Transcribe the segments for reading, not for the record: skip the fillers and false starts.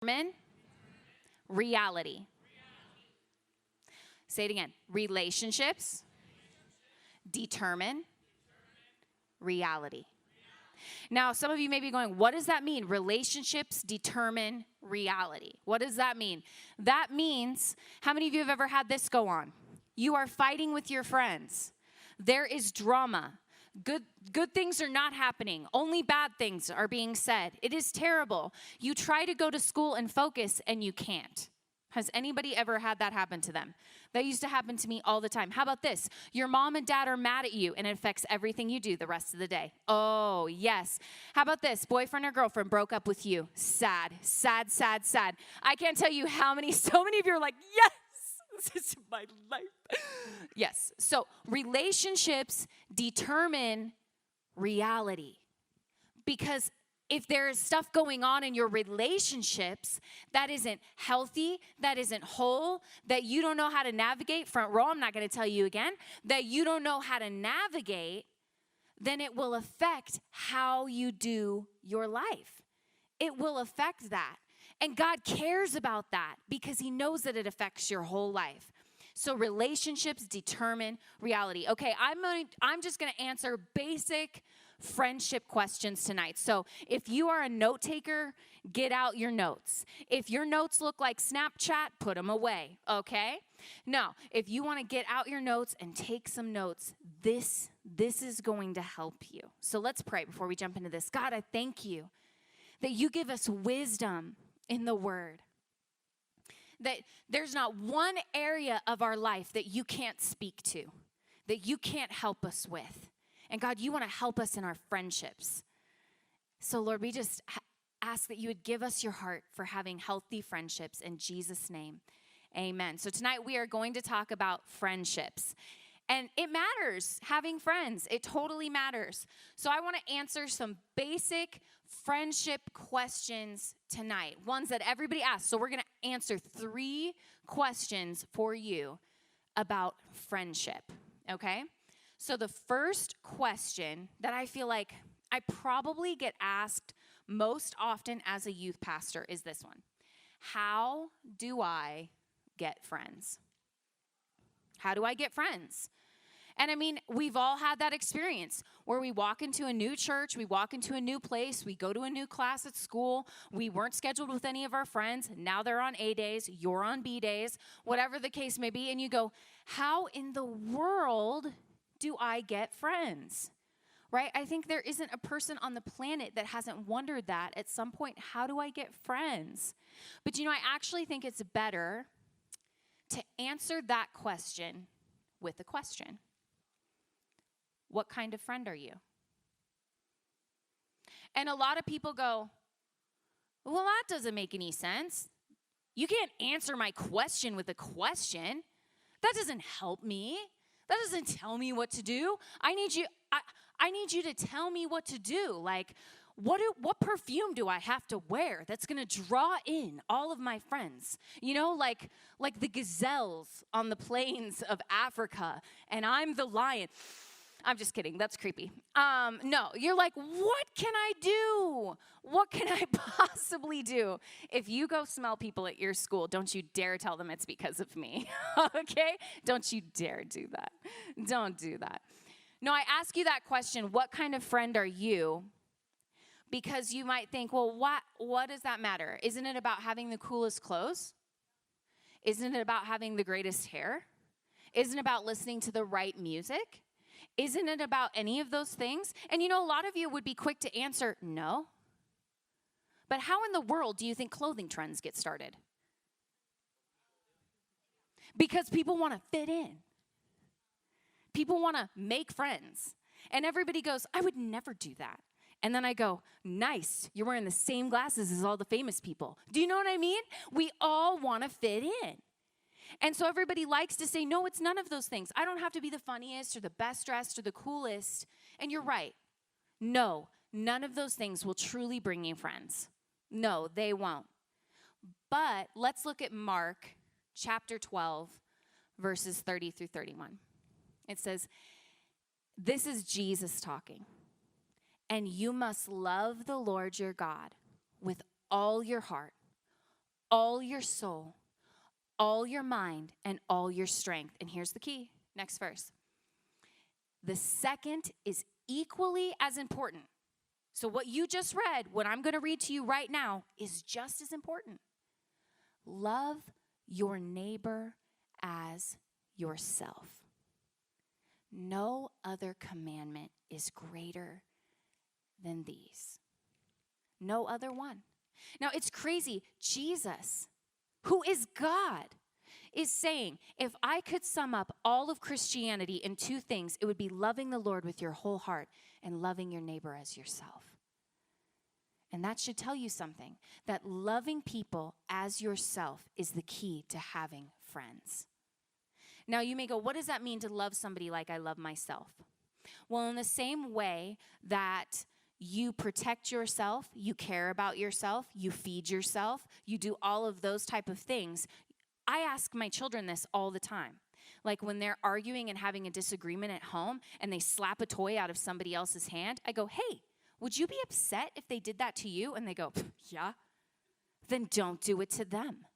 determine reality. Say it again. Relationships determine reality. Now, some of you may be going, what does that mean? Relationships determine reality. What does that mean? That means, how many of you have ever had this go on? You are fighting with your friends. There is drama. Good things are not happening. Only bad things are being said. It is terrible. You try to go to school and focus, and you can't. Has anybody ever had that happen to them? That used to happen to me all the time. How about this? Your mom and dad are mad at you, and it affects everything you do the rest of the day. Oh, yes. How about this? Boyfriend or girlfriend broke up with you. Sad, sad, sad, sad. I can't tell you how many, so many of you are like, yes, this is my life. Yes. So relationships determine reality. Because if there is stuff going on in your relationships that isn't healthy, that isn't whole, that you don't know how to navigate, front row, I'm not going to tell you again, that you don't know how to navigate, then it will affect how you do your life. It will affect that. And God cares about that because he knows that it affects your whole life. So relationships determine reality. Okay, I'm just going to answer basic friendship questions tonight. So if you are a note taker, get out your notes. If your notes look like Snapchat, put them away, okay? Now, if you want to get out your notes and take some notes, this is going to help you. So let's pray before we jump into this. God, I thank you that you give us wisdom in the word. That there's not one area of our life that you can't speak to, that you can't help us with. And God, you want to help us in our friendships. So Lord, we just ask that you would give us your heart for having healthy friendships in Jesus' name. Amen. So tonight we are going to talk about friendships. And it matters, having friends. It totally matters. So I want to answer some basic friendship questions tonight, ones that everybody asks. So we're going to answer 3 questions for you about friendship, okay? So the first question that I feel like I probably get asked most often as a youth pastor is this one. How do I get friends? How do I get friends? And I mean, we've all had that experience where we walk into a new church, we walk into a new place, we go to a new class at school, we weren't scheduled with any of our friends, now they're on A days, you're on B days, whatever the case may be, and you go, how in the world do I get friends? Right? I think there isn't a person on the planet that hasn't wondered that at some point, how do I get friends? But I actually think it's better to answer that question with a question. What kind of friend are you? And a lot of people go, well, that doesn't make any sense. You can't answer my question with a question. That doesn't help me. That doesn't tell me what to do. I need you to tell me what to do. Like, what perfume do I have to wear that's going to draw in all of my friends? Like the gazelles on the plains of Africa, and I'm the lion. I'm just kidding. That's creepy. No, you're like, what can I do? What can I possibly do? If you go smell people at your school, don't you dare tell them it's because of me, okay? Don't you dare do that. Don't do that. No, I ask you that question, what kind of friend are you? Because you might think, well, what does that matter? Isn't it about having the coolest clothes? Isn't it about having the greatest hair? Isn't it about listening to the right music? Isn't it about any of those things? And a lot of you would be quick to answer, no. But how in the world do you think clothing trends get started? Because people want to fit in. People want to make friends. And everybody goes, I would never do that. And then I go, nice, you're wearing the same glasses as all the famous people. Do you know what I mean? We all want to fit in. And so everybody likes to say, no, it's none of those things. I don't have to be the funniest or the best dressed or the coolest. And you're right. No, none of those things will truly bring you friends. No, they won't. But let's look at Mark chapter 12, verses 30 through 31. It says, this is Jesus talking. And you must love the Lord your God with all your heart, all your soul, all your mind, and all your strength. And here's the key. Next verse. The second is equally as important. So what you just read, what I'm going to read to you right now, is just as important. Love your neighbor as yourself. No other commandment is greater than these. No other one. Now, it's crazy. Jesus, who is God, is saying, if I could sum up all of Christianity in two things, it would be loving the Lord with your whole heart and loving your neighbor as yourself. And that should tell you something, that loving people as yourself is the key to having friends. Now, you may go, what does that mean to love somebody like I love myself? Well, in the same way that you protect yourself, you care about yourself, you feed yourself, you do all of those type of things. I ask my children this all the time. Like when they're arguing and having a disagreement at home and they slap a toy out of somebody else's hand, I go, hey, would you be upset if they did that to you? And they go, yeah. Then don't do it to them.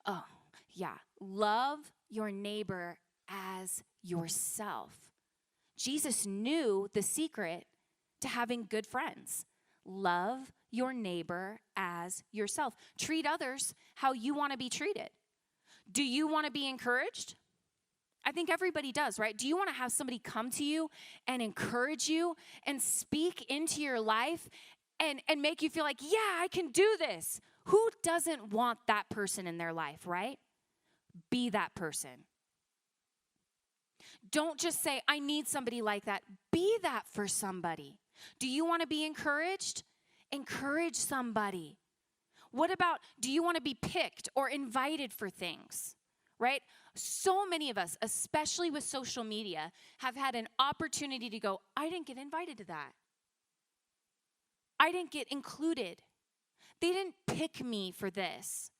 Oh, yeah. Love your neighbor as yourself. Jesus knew the secret to having good friends. Love your neighbor as yourself. Treat others how you want to be treated. Do you want to be encouraged? I think everybody does, right? Do you want to have somebody come to you and encourage you and speak into your life and make you feel like, yeah, I can do this? Who doesn't want that person in their life, right? Be that person. Don't just say, I need somebody like that. Be that for somebody. Do you want to be encouraged? Encourage somebody. What about, do you want to be picked or invited for things, right? So many of us, especially with social media, have had an opportunity to go, I didn't get invited to that. I didn't get included. They didn't pick me for this.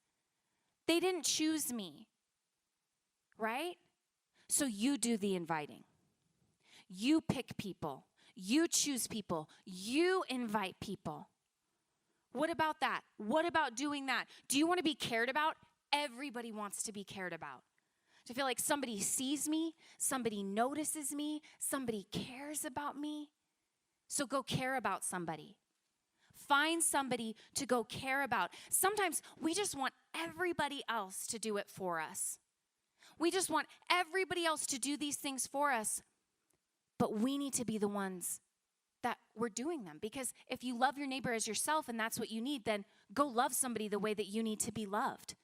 They didn't choose me, right? So you do the inviting. You pick people. You choose people. You invite people. What about that? What about doing that? Do you want to be cared about? Everybody wants to be cared about. To feel like somebody sees me, somebody notices me, somebody cares about me. So go care about somebody. Find somebody to go care about. Sometimes we just want everybody else to do it for us. We just want everybody else to do these things for us. But we need to be the ones that we're doing them. Because if you love your neighbor as yourself and that's what you need, then go love somebody the way that you need to be loved.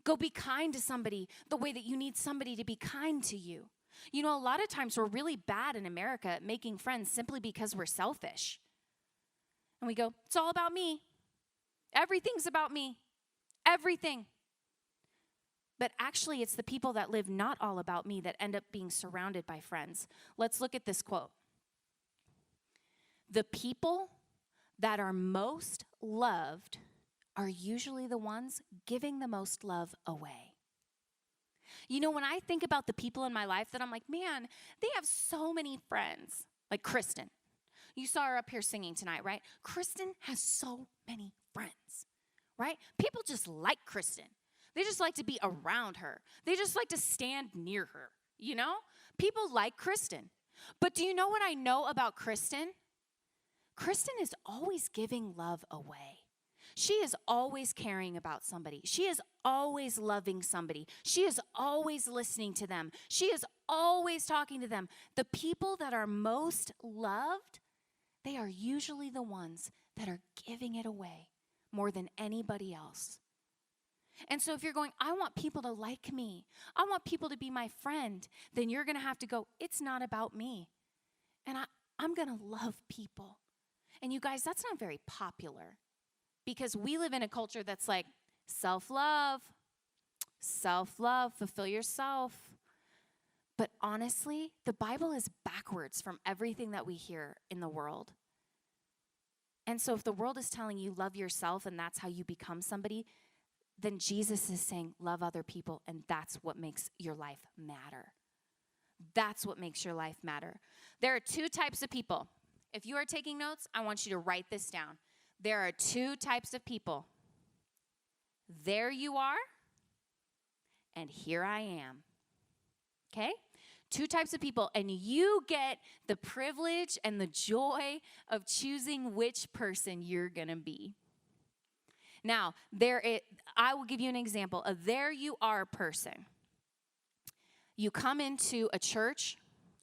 Go be kind to somebody the way that you need somebody to be kind to you. You know, a lot of times we're really bad in America at making friends simply because we're selfish. And we go, it's all about me. Everything's about me. Everything. But actually, it's the people that live not all about me that end up being surrounded by friends. Let's look at this quote. The people that are most loved are usually the ones giving the most love away. You know, when I think about the people in my life that I'm like, man, they have so many friends. Like Kristen. You saw her up here singing tonight, right? Kristen has so many friends, right? People just like Kristen. They just like to be around her. They just like to stand near her, you know? People like Kristen. But do you know what I know about Kristen? Kristen is always giving love away. She is always caring about somebody. She is always loving somebody. She is always listening to them. She is always talking to them. The people that are most loved, they are usually the ones that are giving it away more than anybody else. And so if you're going, I want people to like me, I want people to be my friend, then you're going to have to go, it's not about me. And I'm going to love people. And you guys, that's not very popular because we live in a culture that's like self-love, fulfill yourself. But honestly, the Bible is backwards from everything that we hear in the world. And so if the world is telling you love yourself and that's how you become somebody, then Jesus is saying love other people and that's what makes your life matter. That's what makes your life matter. There are two types of people. If you are taking notes, I want you to write this down. There are two types of people. there you are, and here I am. Okay? Two types of people, and you get the privilege and the joy of choosing which person you're going to be. Now, I will give you an example. A there you are person. You come into a church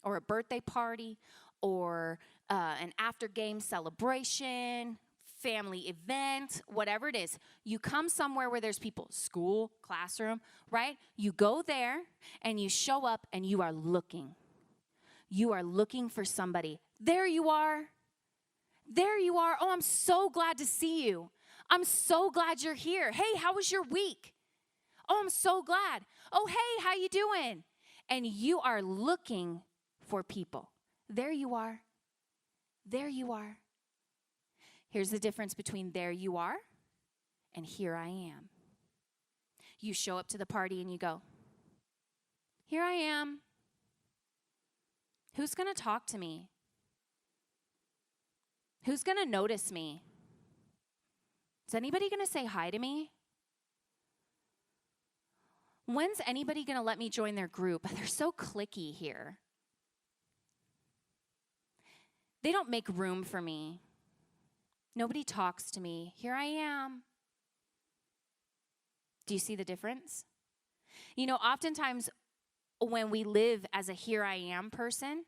or a birthday party or an after-game celebration, family event, whatever it is. You come somewhere where there's people, school, classroom, right? You go there and you show up and you are looking. You are looking for somebody. There you are. There you are. Oh, I'm so glad to see you. I'm so glad you're here. Hey, how was your week? Oh, I'm so glad. Oh, hey, how you doing? And you are looking for people. There you are. There you are. Here's the difference between there you are and here I am. You show up to the party and you go, here I am. Who's going to talk to me? Who's going to notice me? Is anybody going to say hi to me? When's anybody going to let me join their group? They're so cliquey here. They don't make room for me. Nobody talks to me. Here I am. Do you see the difference? You know, oftentimes when we live as a here I am person,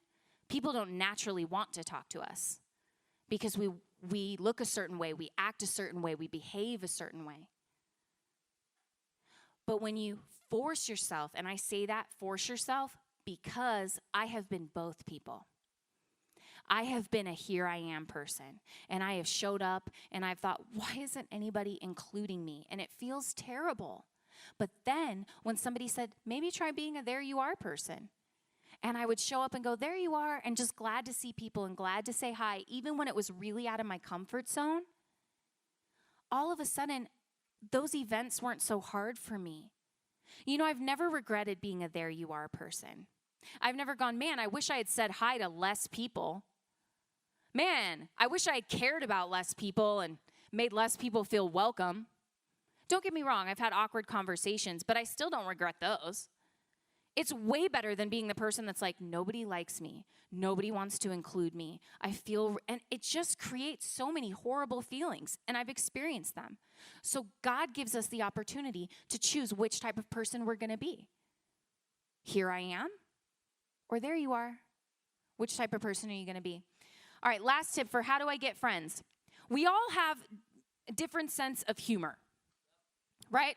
people don't naturally want to talk to us because we look a certain way, we act a certain way, we behave a certain way. But when you force yourself, and I say that, force yourself, because I have been both people. I have been a here I am person, and I have showed up, and I've thought, why isn't anybody including me? And it feels terrible. But then when somebody said, maybe try being a there you are person, and I would show up and go, there you are, and just glad to see people and glad to say hi, even when it was really out of my comfort zone, all of a sudden, those events weren't so hard for me. You know, I've never regretted being a there you are person. I've never gone, man, I wish I had said hi to less people. Man, I wish I had cared about less people and made less people feel welcome. Don't get me wrong, I've had awkward conversations, but I still don't regret those. It's way better than being the person that's like, nobody likes me. Nobody wants to include me. And it just creates so many horrible feelings, and I've experienced them. So God gives us the opportunity to choose which type of person we're going to be. Here I am, or there you are. Which type of person are you going to be? All right, last tip for how do I get friends? We all have a different sense of humor, right?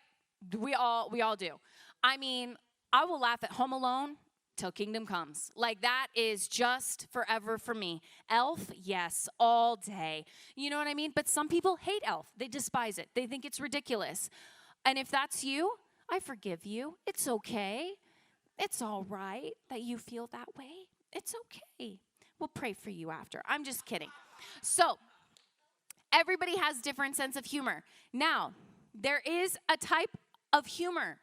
We all do. I mean, I will laugh at Home Alone till Kingdom Comes. Like, that is just forever for me. Elf, yes, all day. You know what I mean? But some people hate Elf. They despise it. They think it's ridiculous. And if that's you, I forgive you. It's okay. It's all right that you feel that way. It's okay. We'll pray for you after. I'm just kidding. So, everybody has different sense of humor. Now, there is a type of humor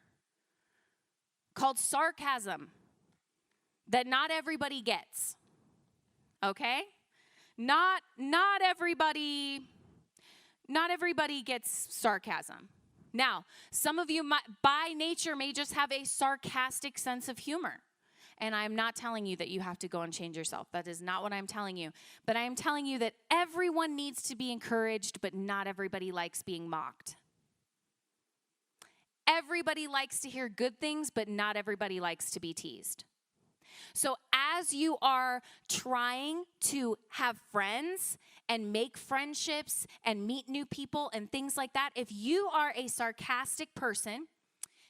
called sarcasm that not everybody gets. Okay? Not everybody gets sarcasm. Now, some of you by nature may just have a sarcastic sense of humor. And I'm not telling you that you have to go and change yourself. That is not what I'm telling you. But I am telling you that everyone needs to be encouraged, but not everybody likes being mocked. Everybody likes to hear good things, but not everybody likes to be teased. So as you are trying to have friends and make friendships and meet new people and things like that, if you are a sarcastic person,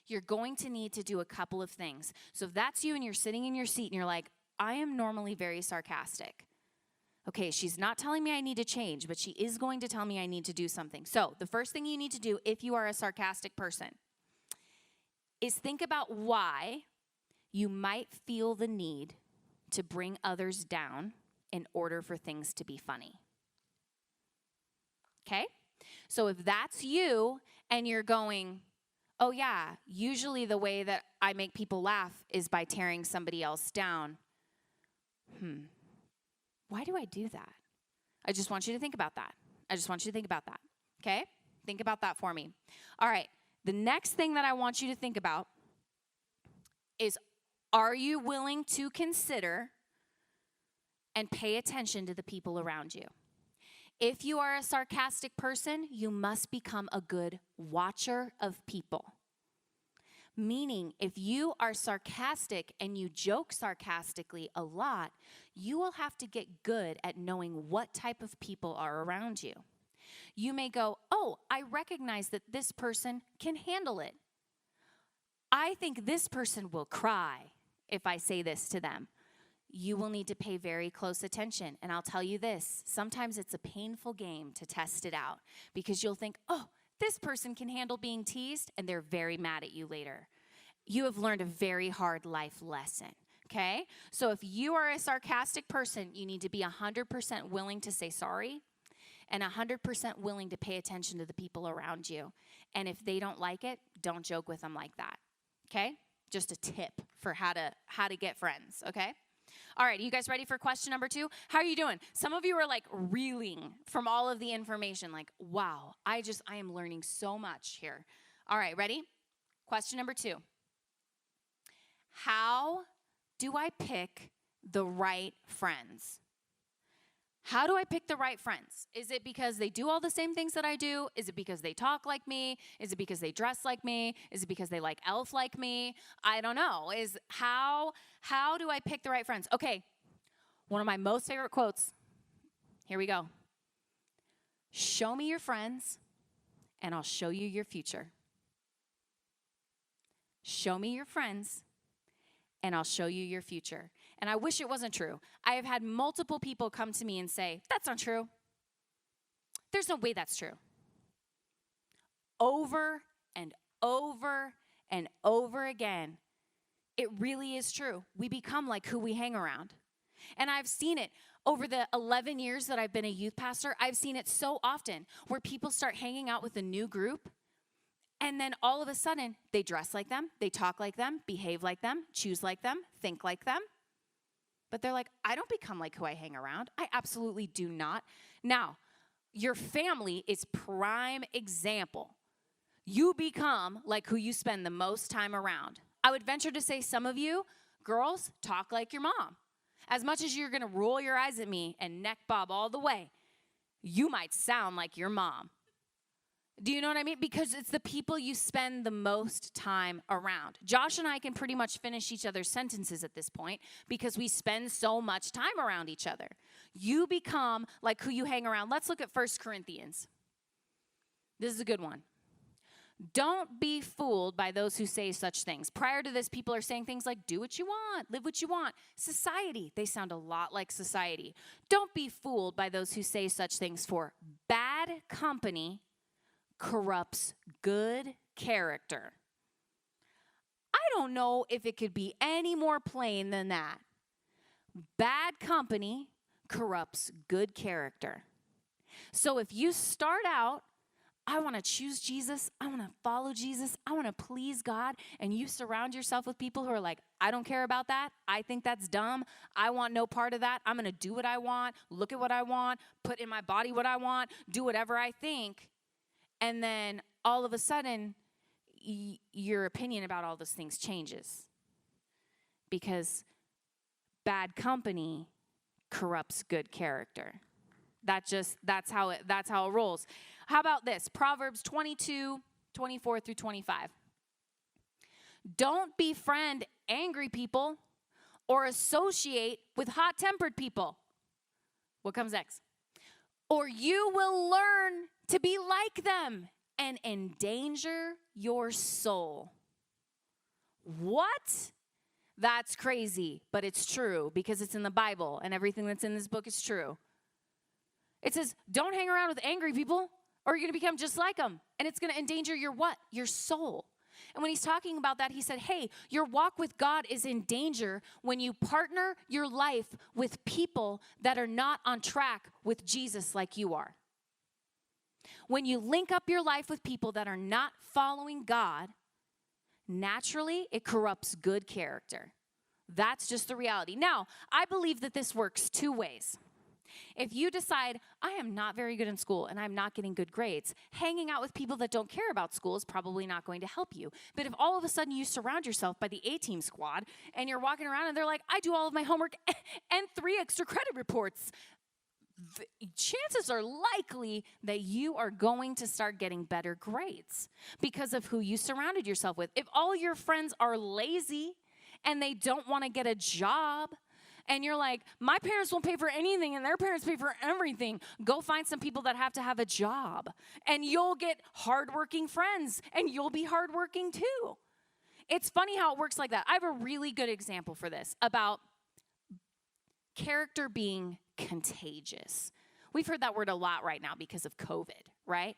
you're going to need to do a couple of things. So if that's you and you're sitting in your seat and you're like, I am normally very sarcastic. Okay, she's not telling me I need to change, but she is going to tell me I need to do something. So the first thing you need to do if you are a sarcastic person is think about why you might feel the need to bring others down in order for things to be funny. Okay? So if that's you and you're going, oh yeah, usually the way that I make people laugh is by tearing somebody else down. Why do I do that? I just want you to think about that. Okay? Think about that for me. All right. The next thing that I want you to think about is, are you willing to consider and pay attention to the people around you? If you are a sarcastic person, you must become a good watcher of people. Meaning, if you are sarcastic and you joke sarcastically a lot, you will have to get good at knowing what type of people are around you. You may go, oh, I recognize that this person can handle it. I think this person will cry if I say this to them. You will need to pay very close attention. And I'll tell you this, sometimes it's a painful game to test it out because you'll think, oh, this person can handle being teased, and they're very mad at you later. You have learned a very hard life lesson, okay? So if you are a sarcastic person, you need to be 100% willing to say sorry and 100% willing to pay attention to the people around you. And if they don't like it, don't joke with them like that, okay? Just a tip for how to get friends, okay? All right, you guys ready for question number 2? How are you doing? Some of you are like reeling from all of the information, like, wow, I am learning so much here. All right, ready? Question number 2. How do I pick the right friends? How do I pick the right friends? Is it because they do all the same things that I do? Is it because they talk like me? Is it because they dress like me? Is it because they like Elf like me? I don't know. How do I pick the right friends? Okay, one of my most favorite quotes. Here we go. Show me your friends, and I'll show you your future. Show me your friends, and I'll show you your future. And I wish it wasn't true. I have had multiple people come to me and say, that's not true. There's no way that's true. Over and over and over again, it really is true. We become like who we hang around. And I've seen it over the 11 years that I've been a youth pastor. I've seen it so often where people start hanging out with a new group, and then all of a sudden, they dress like them, they talk like them, behave like them, choose like them, think like them. But they're like, I don't become like who I hang around. I absolutely do not. Now, your family is prime example. You become like who you spend the most time around. I would venture to say some of you, girls, talk like your mom. As much as you're going to roll your eyes at me and neck bob all the way, you might sound like your mom. Do you know what I mean? Because it's the people you spend the most time around. Josh and I can pretty much finish each other's sentences at this point because we spend so much time around each other. You become like who you hang around. Let's look at 1 Corinthians. This is a good one. Don't be fooled by those who say such things. Prior to this, people are saying things like, do what you want, live what you want. Society, they sound a lot like society. Don't be fooled by those who say such things, for bad company corrupts good character. I don't know if it could be any more plain than that. Bad company corrupts good character. So if you start out, I want to choose Jesus, I want to follow Jesus, I want to please God, and you surround yourself with people who are like, I don't care about that, I think that's dumb, I want no part of that, I'm going to do what I want, look at what I want, put in my body what I want, do whatever I think. And then all of a sudden, your opinion about all those things changes. Because bad company corrupts good character. That's how it rolls. How about this? Proverbs 22:24 through 25. Don't befriend angry people or associate with hot-tempered people. What comes next? Or you will learn to be like them and endanger your soul. What? That's crazy, but it's true because it's in the Bible and everything that's in this book is true. It says, don't hang around with angry people or you're going to become just like them. And it's going to endanger your what? Your soul. And when he's talking about that, he said, hey, your walk with God is in danger when you partner your life with people that are not on track with Jesus like you are. When you link up your life with people that are not following God, naturally it corrupts good character. That's just the reality. Now, I believe that this works two ways. If you decide, I am not very good in school and I'm not getting good grades, hanging out with people that don't care about school is probably not going to help you. But if all of a sudden you surround yourself by the A-team squad and you're walking around and they're like, I do all of my homework and 3 extra credit reports, the chances are likely that you are going to start getting better grades because of who you surrounded yourself with. If all your friends are lazy and they don't want to get a job, and you're like, my parents won't pay for anything and their parents pay for everything, go find some people that have to have a job. And you'll get hardworking friends and you'll be hardworking too. It's funny how it works like that. I have a really good example for this about character being contagious. We've heard that word a lot right now because of COVID, right?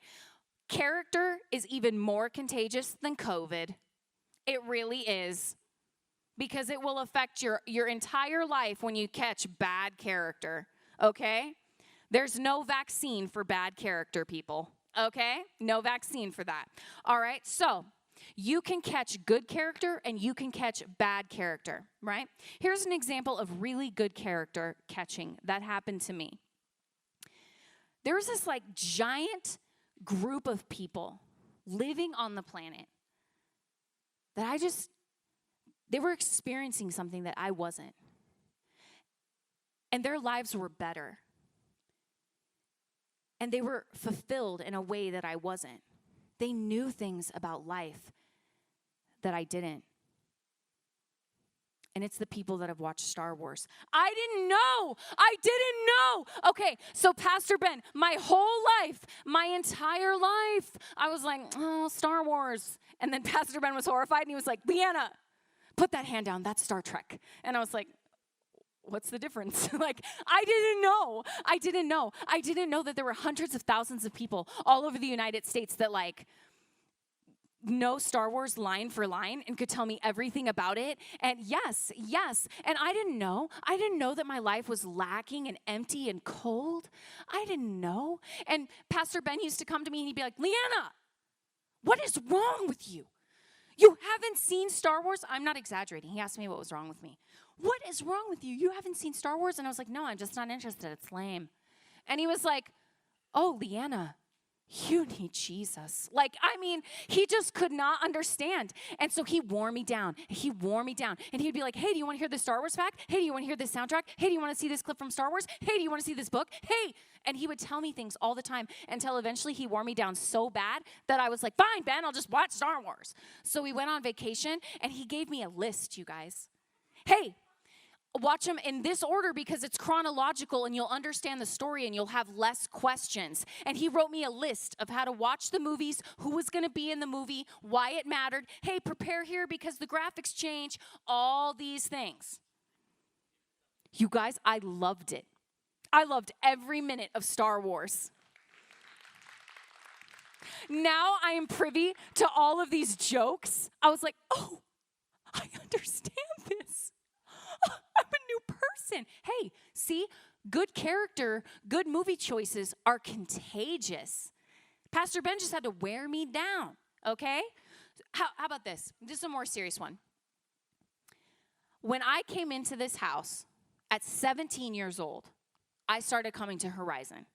Character is even more contagious than COVID. It really is. Because it will affect your entire life when you catch bad character, okay? There's no vaccine for bad character, people, okay? No vaccine for that. All right, so you can catch good character and you can catch bad character, right? Here's an example of really good character catching that happened to me. There was this like giant group of people living on the planet that they were experiencing something that I wasn't. And their lives were better. And they were fulfilled in a way that I wasn't. They knew things about life that I didn't. And it's the people that have watched Star Wars. I didn't know. Okay, so Pastor Ben, my whole life, my entire life, I was like, oh, Star Wars. And then Pastor Ben was horrified and he was like, Leanna, put that hand down, that's Star Trek. And I was like, what's the difference? Like, I didn't know. I didn't know that there were hundreds of thousands of people all over the United States that like know Star Wars line for line and could tell me everything about it. And yes. And I didn't know that my life was lacking and empty and cold. I didn't know. And Pastor Ben used to come to me and he'd be like, Leanna, what is wrong with you? You haven't seen Star Wars? I'm not exaggerating. He asked me what was wrong with me. What is wrong with you? You haven't seen Star Wars? And I was like, no, I'm just not interested. It's lame. And he was like, oh, Leanna, you need Jesus. Like, I mean, he just could not understand. And so he wore me down. And he'd be like, hey, do you want to hear this Star Wars fact? Hey, do you want to hear this soundtrack? Hey, do you want to see this clip from Star Wars? Hey, do you want to see this book? Hey. And he would tell me things all the time until eventually he wore me down so bad that I was like, fine, Ben, I'll just watch Star Wars. So we went on vacation and he gave me a list, you guys. Hey, watch them in this order because it's chronological and you'll understand the story and you'll have less questions. And he wrote me a list of how to watch the movies, who was going to be in the movie, why it mattered. Hey, prepare here because the graphics change, all these things. You guys, I loved it. I loved every minute of Star Wars. Now I am privy to all of these jokes. I was like, oh, I understand this. I'm a new person. Hey, see, good character, good movie choices are contagious. Pastor Ben just had to wear me down, okay? How about this? This is a more serious one. When I came into this house at 17 years old, I started coming to Horizon.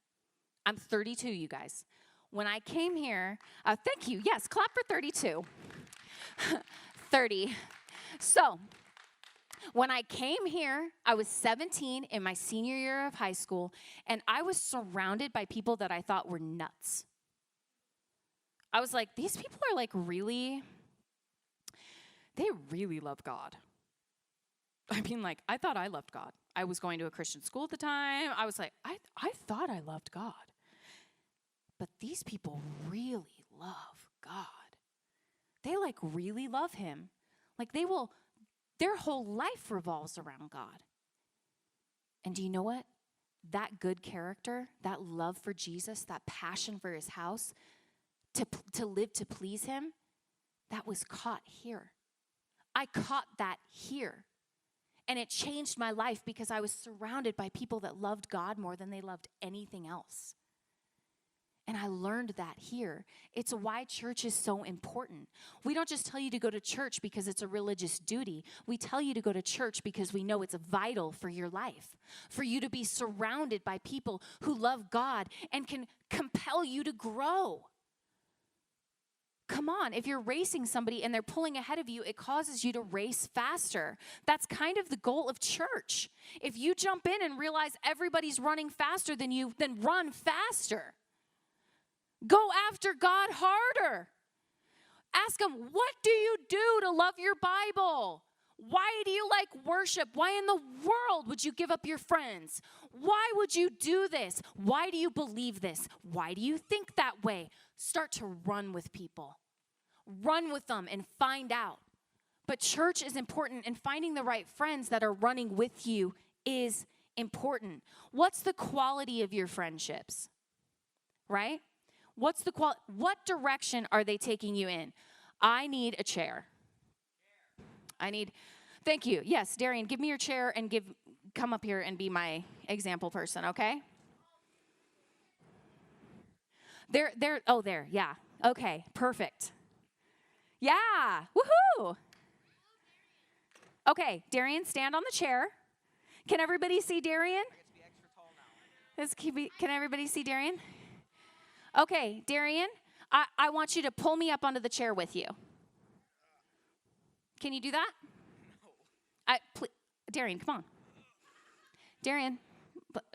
I'm 32, you guys. When I came here, thank you. Yes, clap for 32. 30. So, when I came here, I was 17 in my senior year of high school, and I was surrounded by people that I thought were nuts. I was like, these people are like they really love God. I mean, like, I thought I loved God. I was going to a Christian school at the time. I was like, I thought I loved God. But these people really love God. They like really love him. Like their whole life revolves around God. And do you know what? That good character, that love for Jesus, that passion for his house, to live to please him, that was caught here. I caught that here. And it changed my life because I was surrounded by people that loved God more than they loved anything else. And I learned that here. It's why church is so important. We don't just tell you to go to church because it's a religious duty. We tell you to go to church because we know it's vital for your life, for you to be surrounded by people who love God and can compel you to grow. Come on, if you're racing somebody and they're pulling ahead of you, it causes you to race faster. That's kind of the goal of church. If you jump in and realize everybody's running faster than you, then run faster. Go after God harder. Ask him, what do you do to love your Bible? Why do you like worship? Why in the world would you give up your friends? Why would you do this? Why do you believe this? Why do you think that way? Start to run with people. Run with them and find out. But church is important, and finding the right friends that are running with you is important. What's the quality of your friendships? Right? What direction are they taking you in? I need a chair. Thank you. Yes, Darian, give me your chair and come up here and be my example person, okay? There, yeah. Okay, perfect. Yeah, woohoo. Okay, Darian, stand on the chair. Can everybody see Darian? Can everybody see Darian? Okay, Darian, I want you to pull me up onto the chair with you. Can you do that? No. Darian, come on. Darian,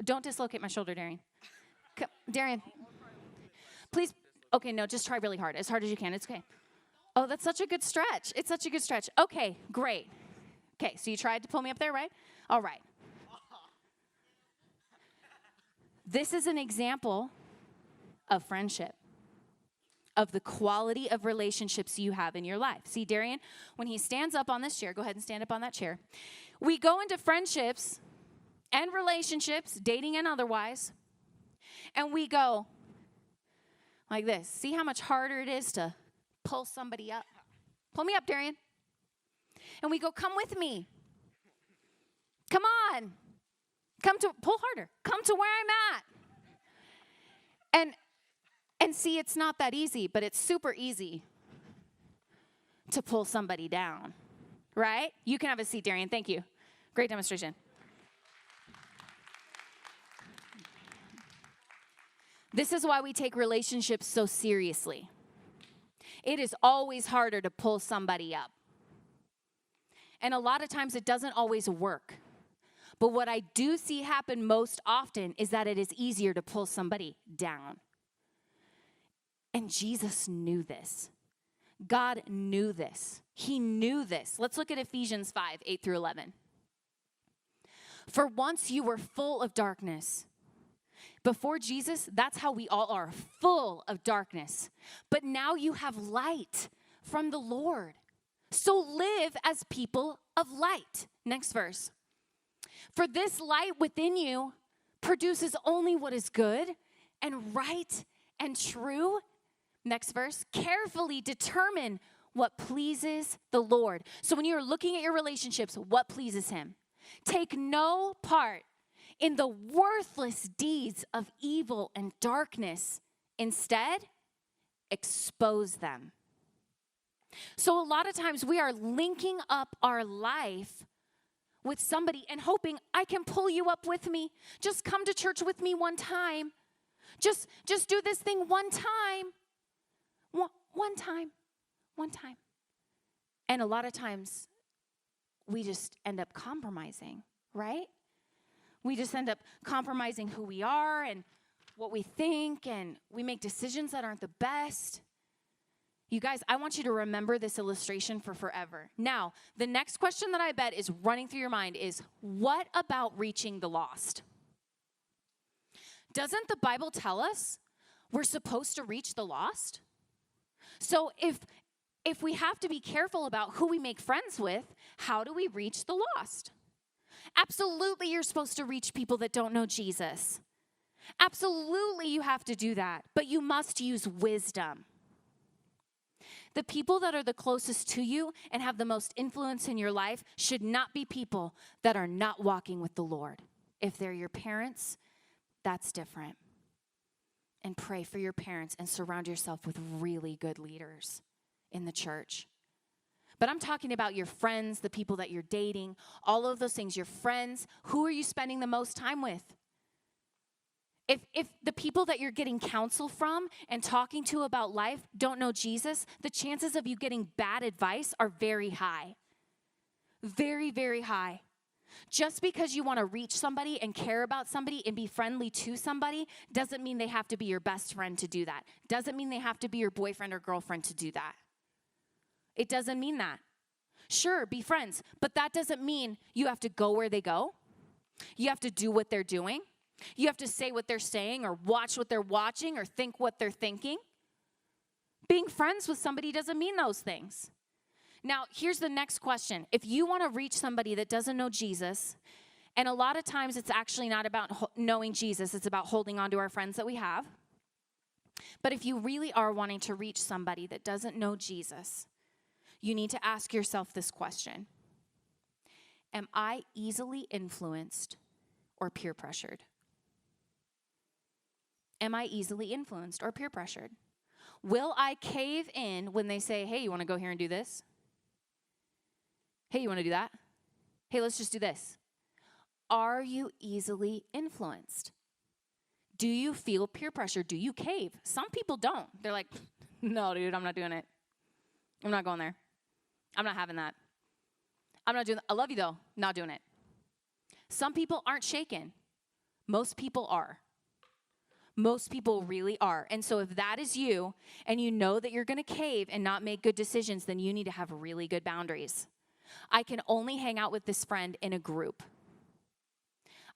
don't dislocate my shoulder, Darian. Darian, please. Okay, no, just try really hard as you can. It's okay. Oh, that's such a good stretch. It's such a good stretch. Okay, great. Okay, so you tried to pull me up there, right? All right. This is an example of friendship, of the quality of relationships you have in your life. See, Darian, when he stands up on this chair, go ahead and stand up on that chair. We go into friendships and relationships, dating and otherwise, and we go like this. See how much harder it is to pull somebody up? Pull me up, Darian. And we go, come with me. Come on. Pull harder. Come to where I'm at. And see, it's not that easy, but it's super easy to pull somebody down, right? You can have a seat, Darian. Thank you. Great demonstration. This is why we take relationships so seriously. It is always harder to pull somebody up. And a lot of times it doesn't always work. But what I do see happen most often is that it is easier to pull somebody down. And Jesus knew this. God knew this. He knew this. Let's look at Ephesians 5, 8 through 11. For once you were full of darkness. Before Jesus, that's how we all are, full of darkness. But now you have light from the Lord. So live as people of light. Next verse. For this light within you produces only what is good and right and true. Next verse. Carefully determine what pleases the Lord. So when you're looking at your relationships, what pleases him? Take no part in the worthless deeds of evil and darkness. Instead, expose them. So a lot of times we are linking up our life with somebody and hoping, I can pull you up with me. Just come to church with me one time. Just do this thing one time. One time. And a lot of times we just end up compromising, right? We just end up compromising who we are and what we think, and we make decisions that aren't the best. You guys, I want you to remember this illustration for forever. Now, the next question that I bet is running through your mind is, what about reaching the lost? Doesn't the Bible tell us we're supposed to reach the lost? So if we have to be careful about who we make friends with, how do we reach the lost? Absolutely, you're supposed to reach people that don't know Jesus. Absolutely, you have to do that, but you must use wisdom. The people that are the closest to you and have the most influence in your life should not be people that are not walking with the Lord. If they're your parents, that's different. and pray for your parents and surround yourself with really good leaders in the church. But I'm talking about your friends, the people that you're dating, all of those things, your friends. Who are you spending the most time with? If the people that you're getting counsel from and talking to about life don't know Jesus, the chances of you getting bad advice are very high. Very, very high. Just because you want to reach somebody and care about somebody and be friendly to somebody doesn't mean they have to be your best friend to do that. Doesn't mean they have to be your boyfriend or girlfriend to do that. It doesn't mean that. Sure, be friends, but that doesn't mean you have to go where they go. You have to do what they're doing. You have to say what they're saying or watch what they're watching or think what they're thinking. Being friends with somebody doesn't mean those things. Now, here's the next question. If you want to reach somebody that doesn't know Jesus, and a lot of times it's actually not about knowing Jesus, it's about holding on to our friends that we have. But if you really are wanting to reach somebody that doesn't know Jesus, you need to ask yourself this question. Am I easily influenced or peer pressured? Am I easily influenced or peer pressured? Will I cave in when they say, hey, you want to go here and do this? Hey, you want to do that? Hey, let's just do this. Are you easily influenced? Do you feel peer pressure? Do you cave? Some people don't. They're like, no, dude, I'm not doing it. I'm not going there. I'm not having that. I'm not doing that. I love you, though. Not doing it. Some people aren't shaken. Most people are. Most people really are. And so if that is you, and you know that you're going to cave and not make good decisions, then you need to have really good boundaries. I can only hang out with this friend in a group.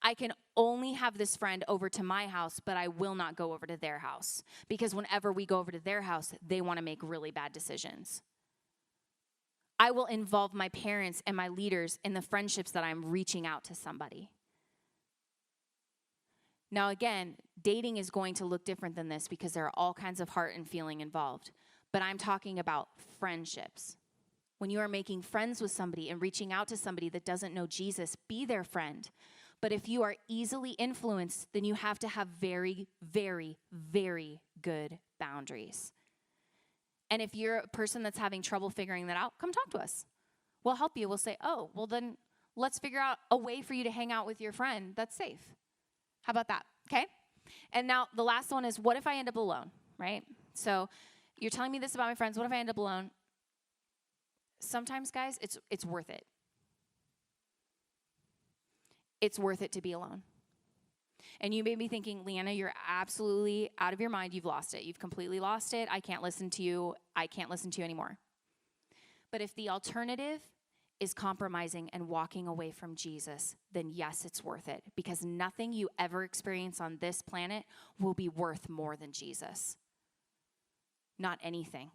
I can only have this friend over to my house, but I will not go over to their house. Because whenever we go over to their house, they want to make really bad decisions. I will involve my parents and my leaders in the friendships that I'm reaching out to somebody. Now, again, dating is going to look different than this because there are all kinds of heart and feeling involved. But I'm talking about friendships. When you are making friends with somebody and reaching out to somebody that doesn't know Jesus, be their friend. But if you are easily influenced, then you have to have very, very, very good boundaries. And if you're a person that's having trouble figuring that out, come talk to us. We'll help you. We'll say, oh, well then let's figure out a way for you to hang out with your friend that's safe. How about that? Okay? And now the last one is, what if I end up alone, right? So you're telling me this about my friends. What if I end up alone? Sometimes, guys, it's worth it. It's worth it to be alone. And you may be thinking, Leanna, you're absolutely out of your mind. You've lost it. You've completely lost it. I can't listen to you. I can't listen to you anymore. But if the alternative is compromising and walking away from Jesus, then yes, it's worth it. Because nothing you ever experience on this planet will be worth more than Jesus. Not anything.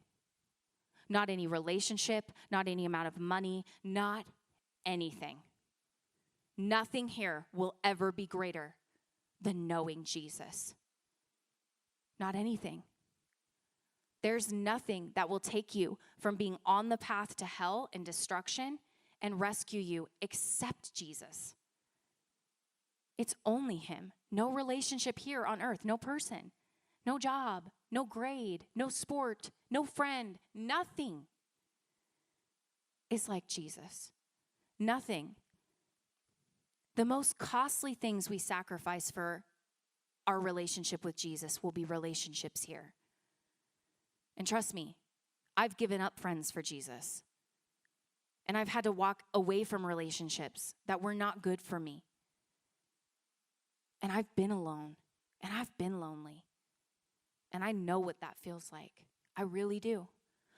Not any relationship, not any amount of money, not anything. Nothing here will ever be greater than knowing Jesus. Not anything. There's nothing that will take you from being on the path to hell and destruction and rescue you except Jesus. It's only him. No relationship here on earth, no person, no job, no grade, no sport, no friend, nothing is like Jesus. Nothing. The most costly things we sacrifice for our relationship with Jesus will be relationships here. And trust me, I've given up friends for Jesus. And I've had to walk away from relationships that were not good for me. And I've been alone. And I've been lonely. And I know what that feels like. I really do.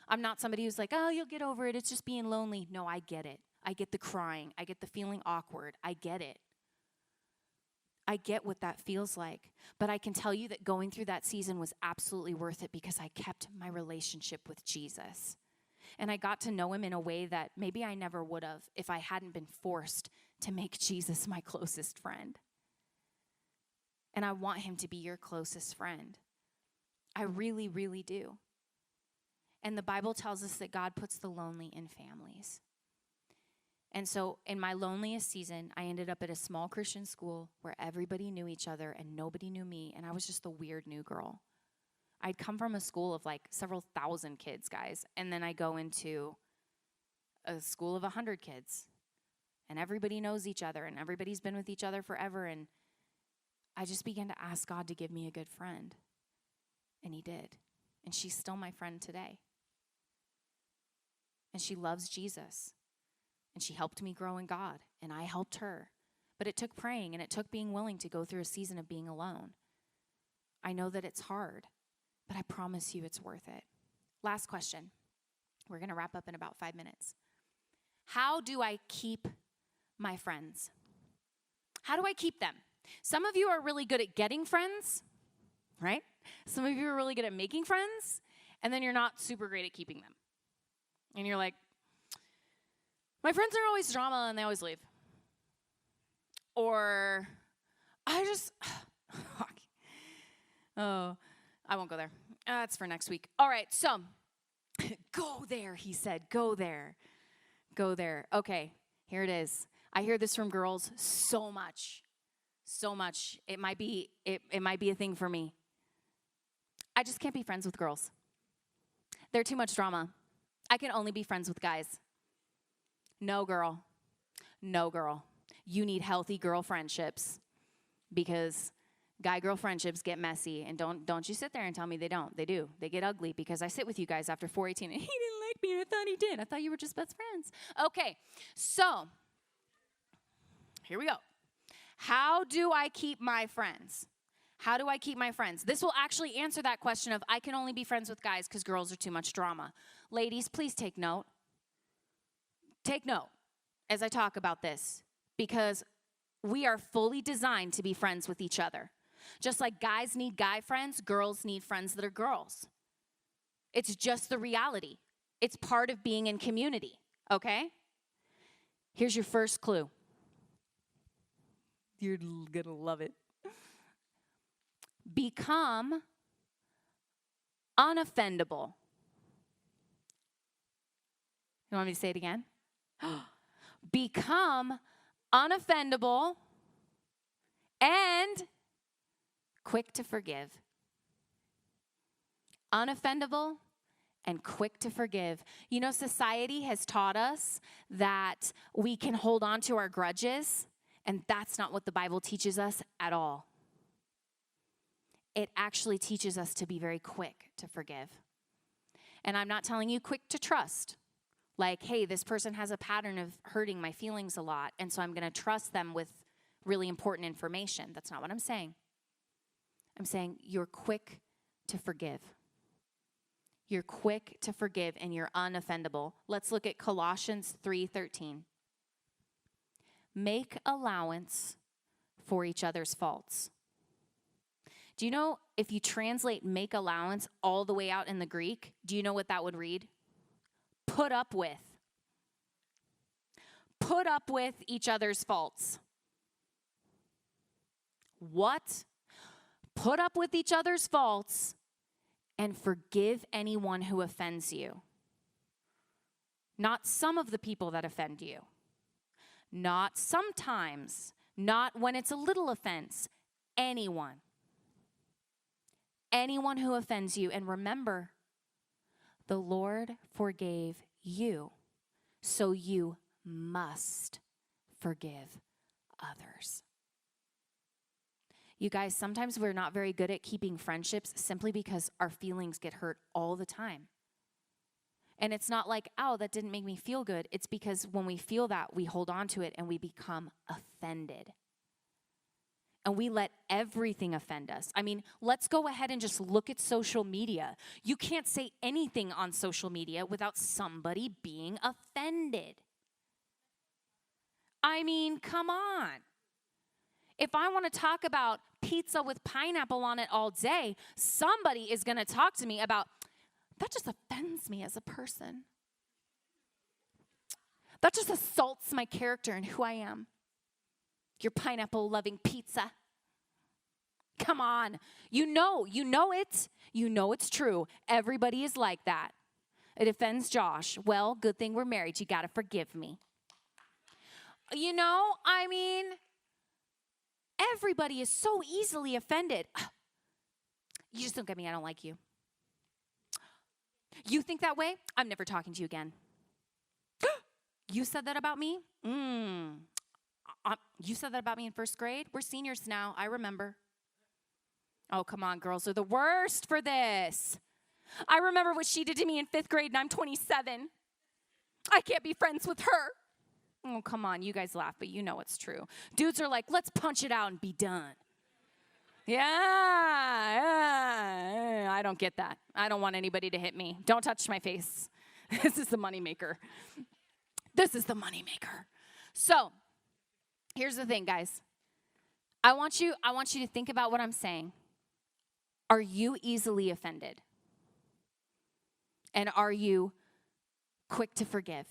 I'm not somebody who's like, oh, you'll get over it. It's just being lonely. No, I get it. I get the crying. I get the feeling awkward. I get it. I get what that feels like. But I can tell you that going through that season was absolutely worth it because I kept my relationship with Jesus. And I got to know him in a way that maybe I never would have if I hadn't been forced to make Jesus my closest friend. And I want him to be your closest friend. I really, really do. And the Bible tells us that God puts the lonely in families. And so in my loneliest season, I ended up at a small Christian school where everybody knew each other and nobody knew me. And I was just the weird new girl. I'd come from a school of like several thousand kids, guys. And then I go into a school of 100 kids. And everybody knows each other and everybody's been with each other forever. And I just began to ask God to give me a good friend. And he did. And she's still my friend today. And she loves Jesus. And she helped me grow in God. And I helped her. But it took praying and it took being willing to go through a season of being alone. I know that it's hard, but I promise you it's worth it. Last question. We're going to wrap up in about 5 minutes. How do I keep my friends? How do I keep them? Some of you are really good at getting friends, right? Some of you are really good at making friends, and then you're not super great at keeping them. And you're like, my friends are always drama and they always leave. Or oh, I won't go there. That's for next week. All right, so go there, he said. Go there. Go there. Okay, here it is. I hear this from girls so much. So much. It might be a thing for me. I just can't be friends with girls. They're too much drama. I can only be friends with guys. No, girl. No, girl. You need healthy girl friendships because guy-girl friendships get messy. And don't you sit there and tell me they don't. They do. They get ugly because I sit with you guys after 4:18 and he didn't like me and I thought he did. I thought you were just best friends. Okay, so here we go. How do I keep my friends? How do I keep my friends? This will actually answer that question of I can only be friends with guys because girls are too much drama. Ladies, please take note. Take note as I talk about this because we are fully designed to be friends with each other. Just like guys need guy friends, girls need friends that are girls. It's just the reality. It's part of being in community, okay? Here's your first clue. You're going to love it. Become unoffendable. You want me to say it again? Become unoffendable and quick to forgive. Unoffendable and quick to forgive. You know, society has taught us that we can hold on to our grudges, and that's not what the Bible teaches us at all. It actually teaches us to be very quick to forgive. And I'm not telling you quick to trust. Like, hey, this person has a pattern of hurting my feelings a lot, and so I'm going to trust them with really important information. That's not what I'm saying. I'm saying you're quick to forgive. You're quick to forgive, and you're unoffendable. Let's look at Colossians 3:13. Make allowance for each other's faults. Do you know if you translate make allowance all the way out in the Greek, do you know what that would read? Put up with. Put up with each other's faults. What? Put up with each other's faults and forgive anyone who offends you. Not some of the people that offend you. Not sometimes. Not when it's a little offense. Anyone. Anyone who offends you. And remember, the Lord forgave you, so you must forgive others. You guys, sometimes we're not very good at keeping friendships simply because our feelings get hurt all the time. And it's not like, oh, that didn't make me feel good. It's because when we feel that, we hold on to it and we become offended. And we let everything offend us. I mean, let's go ahead and just look at social media. You can't say anything on social media without somebody being offended. I mean, come on. If I want to talk about pizza with pineapple on it all day, somebody is going to talk to me about, that just offends me as a person. That just assaults my character and who I am. Your pineapple-loving pizza. Come on. You know it. You know it's true. Everybody is like that. It offends Josh. Well, good thing we're married. You got to forgive me. I mean, everybody is so easily offended. You just don't get me. I don't like you. You think that way? I'm never talking to you again. You said that about me? You said that about me in first grade? We're seniors now. I remember. Oh, come on. Girls are the worst for this. I remember what she did to me in fifth grade, and I'm 27. I can't be friends with her. Oh, come on. You guys laugh, but you know it's true. Dudes are like, let's punch it out and be done. Yeah, I don't get that. I don't want anybody to hit me. Don't touch my face. This is the moneymaker. This is the moneymaker. So, here's the thing, guys. I want you to think about what I'm saying. Are you easily offended? And are you quick to forgive?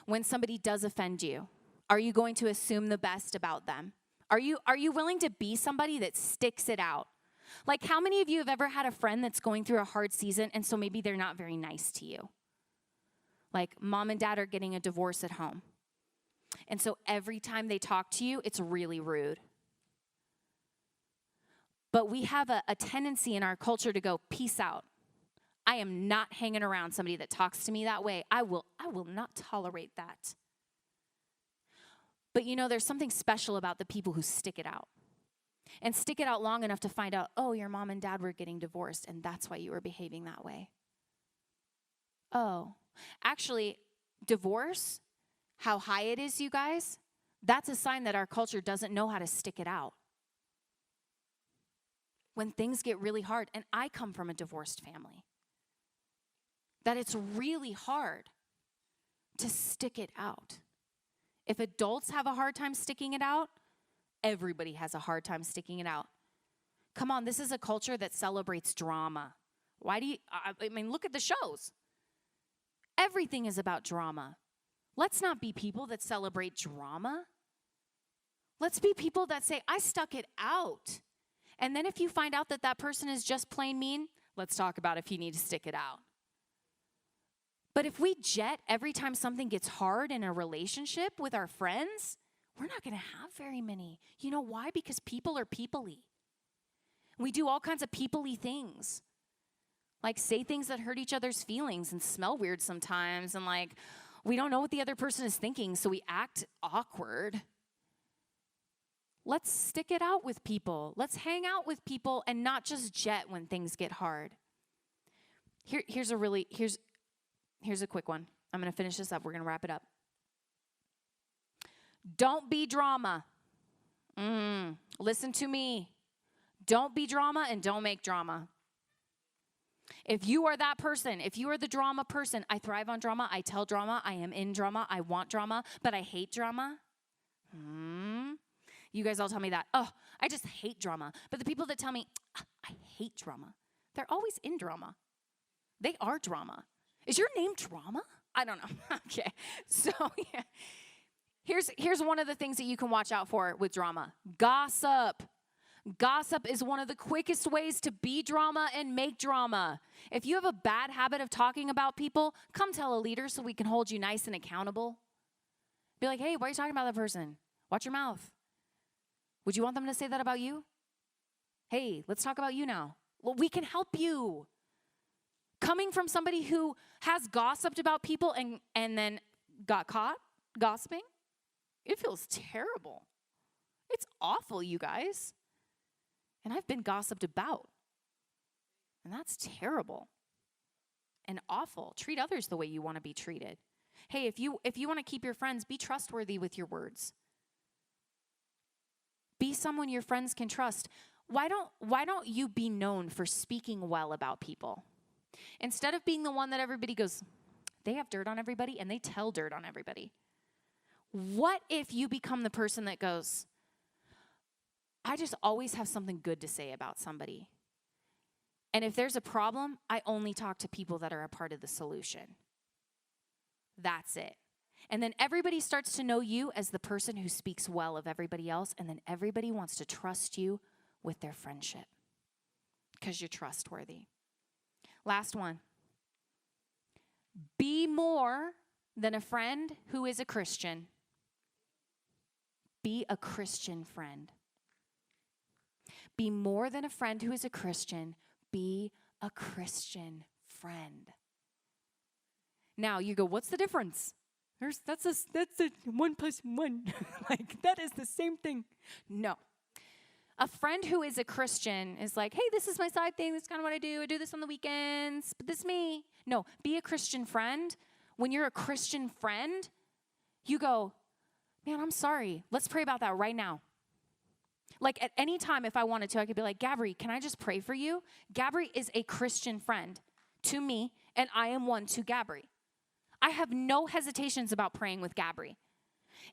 When somebody does offend you, are you going to assume the best about them? Are you willing to be somebody that sticks it out? Like, how many of you have ever had a friend that's going through a hard season, and so maybe they're not very nice to you? Like, mom and dad are getting a divorce at home. And so every time they talk to you, it's really rude. But we have a tendency in our culture to go, peace out. I am not hanging around somebody that talks to me that way. I will not tolerate that. But there's something special about the people who stick it out. And stick it out long enough to find out, oh, your mom and dad were getting divorced, and that's why you were behaving that way. Oh, actually, divorce, how high it is, you guys, that's a sign that our culture doesn't know how to stick it out. When things get really hard, and I come from a divorced family, that it's really hard to stick it out. If adults have a hard time sticking it out, everybody has a hard time sticking it out. Come on, this is a culture that celebrates drama. Look at the shows. Everything is about drama. Let's not be people that celebrate drama. Let's be people that say, I stuck it out. And then if you find out that that person is just plain mean, let's talk about if you need to stick it out. But if we jet every time something gets hard in a relationship with our friends, we're not going to have very many. You know why? Because people are people-y. We do all kinds of people-y things. Like say things that hurt each other's feelings and smell weird sometimes. And we don't know what the other person is thinking, so we act awkward. Let's stick it out with people. Let's hang out with people and not just jet when things get hard. Here's a quick one. I'm going to finish this up. We're going to wrap it up. Don't be drama. Listen to me. Don't be drama and don't make drama. If you are that person, if you are the drama person, I thrive on drama, I tell drama, I am in drama, I want drama, but I hate drama. You guys all tell me that. Oh, I just hate drama. But the people that tell me, I hate drama, they're always in drama. They are drama. Is your name Drama? I don't know. Okay. So, yeah. Here's one of the things that you can watch out for with drama. Gossip. Gossip is one of the quickest ways to be drama and make drama. If you have a bad habit of talking about people, come tell a leader so we can hold you nice and accountable. Be like, hey, why are you talking about that person? Watch your mouth. Would you want them to say that about you? Hey, let's talk about you now. Well, we can help you. Coming from somebody who has gossiped about people and then got caught gossiping, it feels terrible. It's awful, you guys. And I've been gossiped about. And that's terrible and awful. Treat others the way you want to be treated. Hey, if you want to keep your friends, be trustworthy with your words. Be someone your friends can trust. Why don't you be known for speaking well about people? Instead of being the one that everybody goes, they have dirt on everybody, and they tell dirt on everybody. What if you become the person that goes, I just always have something good to say about somebody. And if there's a problem, I only talk to people that are a part of the solution. That's it. And then everybody starts to know you as the person who speaks well of everybody else, and then everybody wants to trust you with their friendship because you're trustworthy. Last one. Be more than a friend who is a Christian. be a Christian friend. Be more than a friend who is a Christian. Be a Christian friend. Now you go, what's the difference? That's a 1 + 1. Like, that is the same thing. No. A friend who is a Christian is like, hey, this is my side thing. This is kind of what I do. I do this on the weekends, but this is me. No, be a Christian friend. When you're a Christian friend, you go, man, I'm sorry. Let's pray about that right now. Like, at any time, if I wanted to, I could be like, Gabri, can I just pray for you? Gabri is a Christian friend to me, and I am one to Gabri. I have no hesitations about praying with Gabri.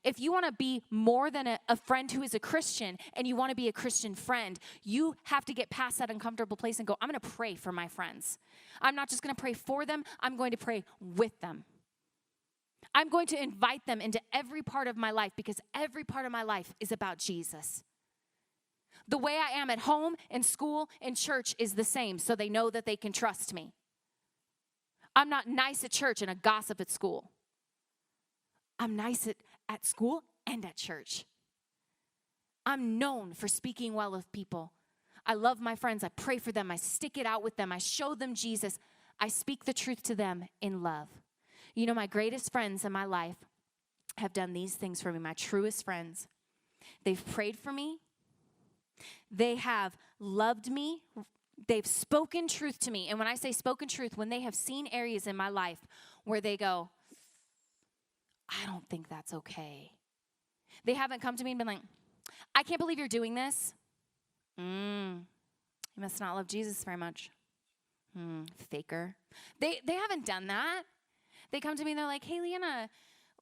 If you want to be more than a friend who is a Christian and you want to be a Christian friend, you have to get past that uncomfortable place and go, I'm going to pray for my friends. I'm not just going to pray for them. I'm going to pray with them. I'm going to invite them into every part of my life because every part of my life is about Jesus. The way I am at home, in school, in church is the same, so they know that they can trust me. I'm not nice at church and a gossip at school. I'm nice at school and at church. I'm known for speaking well of people. I love my friends. I pray for them. I stick it out with them. I show them Jesus. I speak the truth to them in love. You know, my greatest friends in my life have done these things for me, my truest friends. They've prayed for me. They have loved me. They've spoken truth to me. And when I say spoken truth, when they have seen areas in my life where they go, I don't think that's okay. They haven't come to me and been like, I can't believe you're doing this. You must not love Jesus very much. Faker. They haven't done that. They come to me and they're like, hey, Leanna,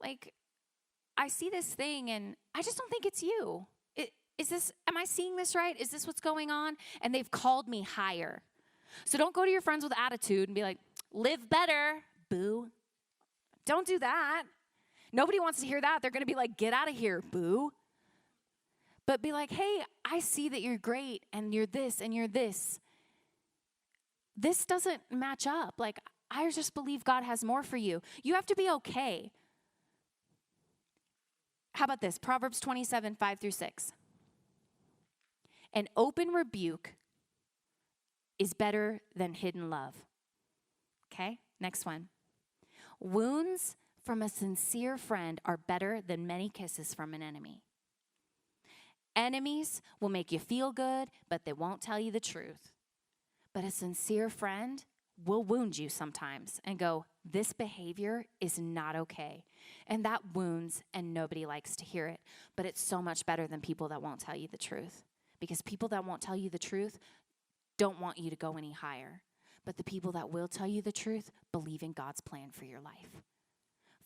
like, I see this thing and I just don't think it's you. Am I seeing this right? Is this what's going on? And they've called me higher. So don't go to your friends with attitude and be like, live better, boo. Don't do that. Nobody wants to hear that. They're going to be like, get out of here, boo. But be like, hey, I see that you're great and you're this and you're this. This doesn't match up. Like, I just believe God has more for you. You have to be okay. How about this? Proverbs 27, 5-6. An open rebuke is better than hidden love. Okay, next one. Wounds from a sincere friend are better than many kisses from an enemy. Enemies will make you feel good, but they won't tell you the truth. But a sincere friend will wound you sometimes and go, this behavior is not okay. And that wounds, and nobody likes to hear it. But it's so much better than people that won't tell you the truth. Because people that won't tell you the truth don't want you to go any higher. But the people that will tell you the truth believe in God's plan for your life.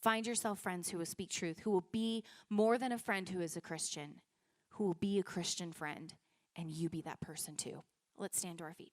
Find yourself friends who will speak truth, who will be more than a friend who is a Christian, who will be a Christian friend, and you be that person too. Let's stand to our feet.